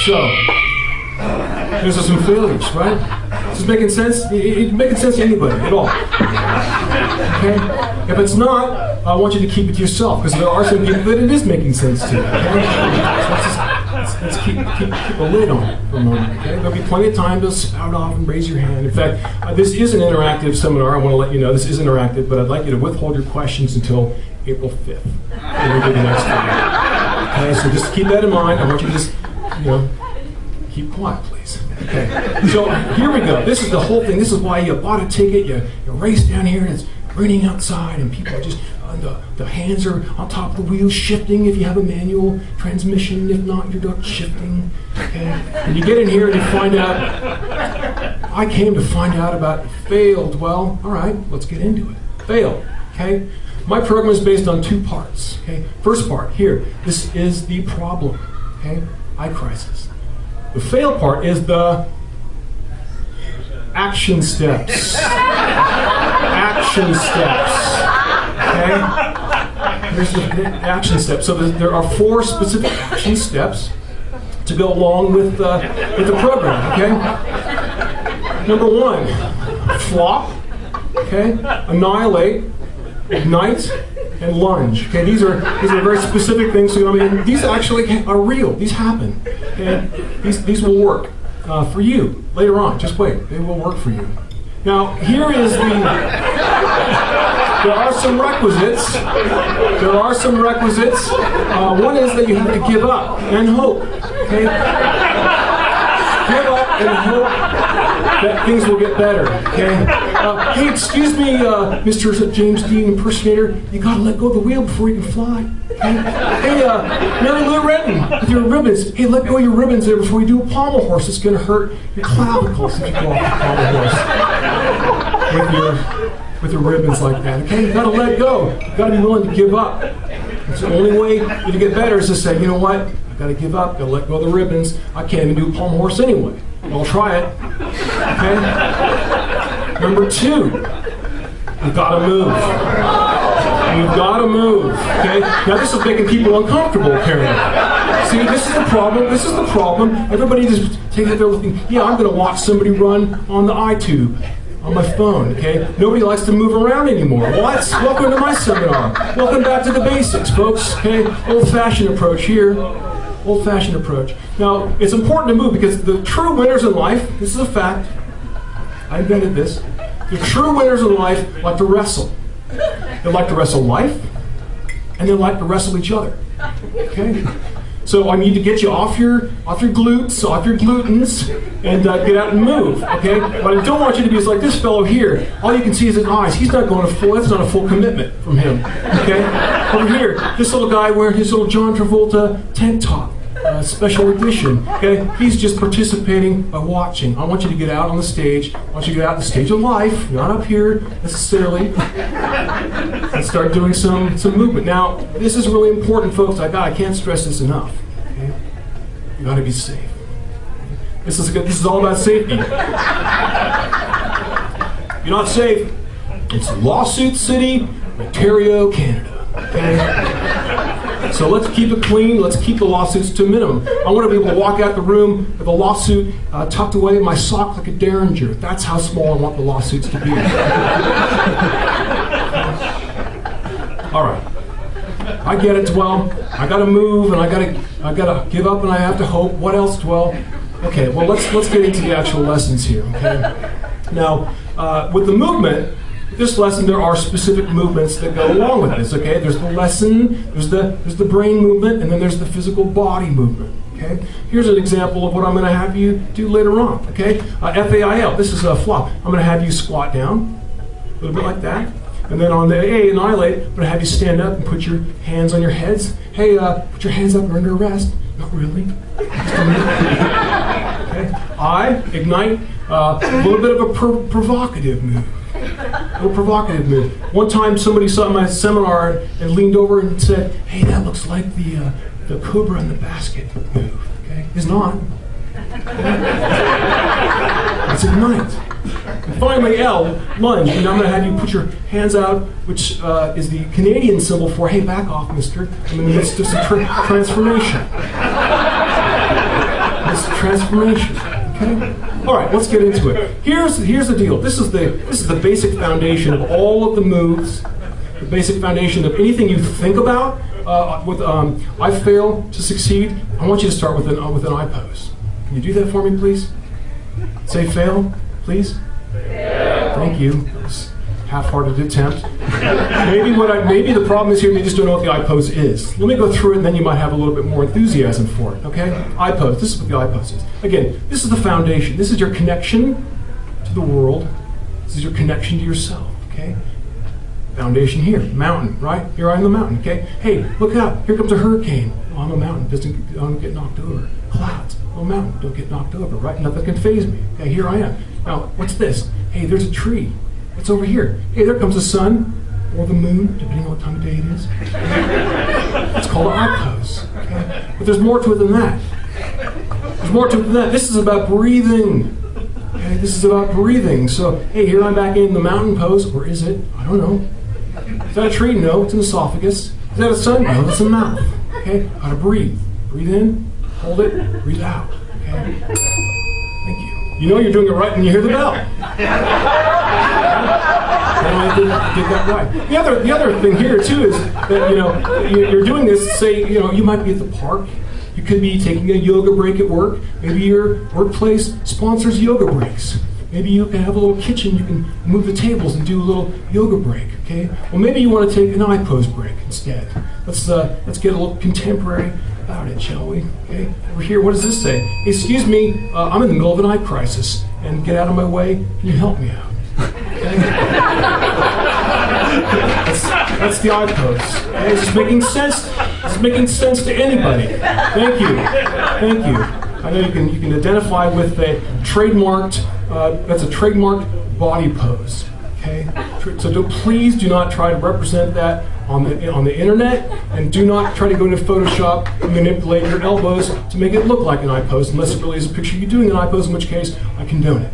So, those are some failures, right? Is this making sense? It's making sense to anybody at all. Okay? If it's not, I want you to keep it to yourself, because there are some people that it is making sense to. Okay? So let's keep a lid on it for a moment. Okay? There'll be plenty of time to spout off and raise your hand. In fact, this is an interactive seminar. I want to let you know this is interactive, but I'd like you to withhold your questions until April 5th. And we'll do the next time. Okay? So just keep that in mind. I want you to just, keep quiet, please. Okay. So here we go. This is the whole thing. This is why you bought a ticket. You race down here, and it's raining outside, and people are just the hands are on top of the wheels shifting. If you have a manual transmission, if not, you're not shifting. Okay. And you get in here and you find out. I came to find out about failed. Well, all right. Let's get into it. Failed. Okay. My program is based on 2 parts. Okay. First part here. This is the problem. Okay. I-crisis. The fail part is the action steps. Action steps. Okay? Here's the action steps. So there are 4 specific action steps to go along with the program. Okay? Number 1, flop. Okay? Annihilate. Ignite. And lunge. Okay, these are very specific things. So these actually are real. These happen. Okay, these will work for you later on. Just wait; they will work for you. Now, here is there are some requisites. There are some requisites. One is that you have to give up and hope. Okay, give up and hope that things will get better. Okay. Hey, excuse me, Mr. James Dean impersonator. You gotta let go of the wheel before you can fly. Okay? Hey, Mary Lou Retton, with your ribbons. Hey, let go of your ribbons there before you do a pommel horse. It's gonna hurt your clavicles if you go off the pommel horse with your ribbons like that. Okay, you gotta let go. You gotta be willing to give up. It's the only way to get better is to say, you know what? I gotta give up. Gotta let go of the ribbons. I can't even do a pommel horse anyway. I'll try it. Okay. Number 2, you've got to move. You've got to move. Okay? Now this is making people uncomfortable, apparently. See, this is the problem. This is the problem. Everybody just takes it there looking, I'm going to watch somebody run on the iTube on my phone, okay? Nobody likes to move around anymore. What? Welcome to my seminar. Welcome back to the basics, folks, okay? Old-fashioned approach here. Old-fashioned approach. Now, it's important to move because the true winners in life, this is a fact, I invented this, the true winners in life like to wrestle. They like to wrestle life, and they like to wrestle each other. Okay? So I need to get you off your glutes, off your glutens, and get out and move. Okay? But I don't want you to be like this fellow here. All you can see is his eyes. He's not going to full. That's not a full commitment from him. Okay? Over here, this little guy wearing his little John Travolta tank top. Special edition. Okay, he's just participating by watching. I want you to get out on the stage. I want you to get out on the stage of life, not up here necessarily, and start doing some movement. Now, this is really important, folks. I can't stress this enough. Okay, you got to be safe. This is all about safety. You're not safe. It's Lawsuit City, Ontario, Canada. Okay. So let's keep it clean. Let's keep the lawsuits to a minimum. I want to be able to walk out the room with a lawsuit tucked away in my sock like a derringer. That's how small I want the lawsuits to be. All right. I get it, Dwell. I got to move, and I got to give up, and I have to hope. What else, Dwell? Okay. Well, let's get into the actual lessons here. Okay. Now, with the movement. This lesson, there are specific movements that go along with this, okay? There's the lesson, there's the brain movement, and then there's the physical body movement, okay? Here's an example of what I'm going to have you do later on, okay? FAIL, this is a flop. I'm going to have you squat down, a little bit like that. And then on the A, annihilate, I'm going to have you stand up and put your hands on your heads. Hey, put your hands up, you're under arrest. Not really. Okay? I, ignite, a little bit of a provocative move. A little provocative move. One time somebody saw my seminar and leaned over and said, hey, that looks like the cobra in the basket move. Okay? It's not. It's ignite. And finally, L, lunge. And I'm going to have you put your hands out, which is the Canadian symbol for, hey, back off, mister. I'm in the midst of some transformation. It's transformation. Okay? All right, let's get into it. Here's the deal. This is the basic foundation of all of the moves, the basic foundation of anything you think about. With iFail to succeed, I want you to start with an I pose. Can you do that for me, please? Say fail, please. Yeah. Thank you. Half-hearted attempt. Maybe the problem is here they just don't know what the I pose is. Let me go through it, and then you might have a little bit more enthusiasm for it. Okay? I pose. This is what the I pose is. Again, this is the foundation. This is your connection to the world. This is your connection to yourself. Okay? Foundation here, mountain, right? Here I am, the mountain. Okay? Hey, look out! Here comes a hurricane. Oh, I'm a mountain. Don't get knocked over. Clouds. Oh, mountain. Don't get knocked over. Right? Nothing can faze me. Okay? Here I am. Now, what's this? Hey, there's a tree. What's over here? Hey, there comes the sun or the moon, depending on what time of day it is. It's called an I pose. Okay? But there's more to it than that. There's more to it than that. This is about breathing. Okay? This is about breathing. So, hey, here I'm back in the mountain pose, or is it? I don't know. Is that a tree? No, it's an esophagus. Is that a sun? No, it's a mouth. Okay? How to breathe. Breathe in, hold it, breathe out. Okay? Thank you. You know you're doing it right when you hear the bell. I did that right. The other thing here too is that you're doing this. Say you might be at the park. You could be taking a yoga break at work. Maybe your workplace sponsors yoga breaks. Maybe you can have a little kitchen. You can move the tables and do a little yoga break. Okay. Well, maybe you want to take an I pose break instead. Let's get a little contemporary about it, shall we? Okay. Over here, what does this say? Hey, excuse me, I'm in the middle of an eye crisis, and get out of my way. Can you help me out? Okay. That's the I pose. Okay? Is this making sense? Is this making sense to anybody? Thank you. Thank you. I know you can identify with a trademarked. That's a trademarked body pose. Okay. So please do not try to represent that on the internet, and do not try to go into Photoshop and manipulate your elbows to make it look like an I pose, unless it really is a picture of you doing an I pose, in which case I condone it.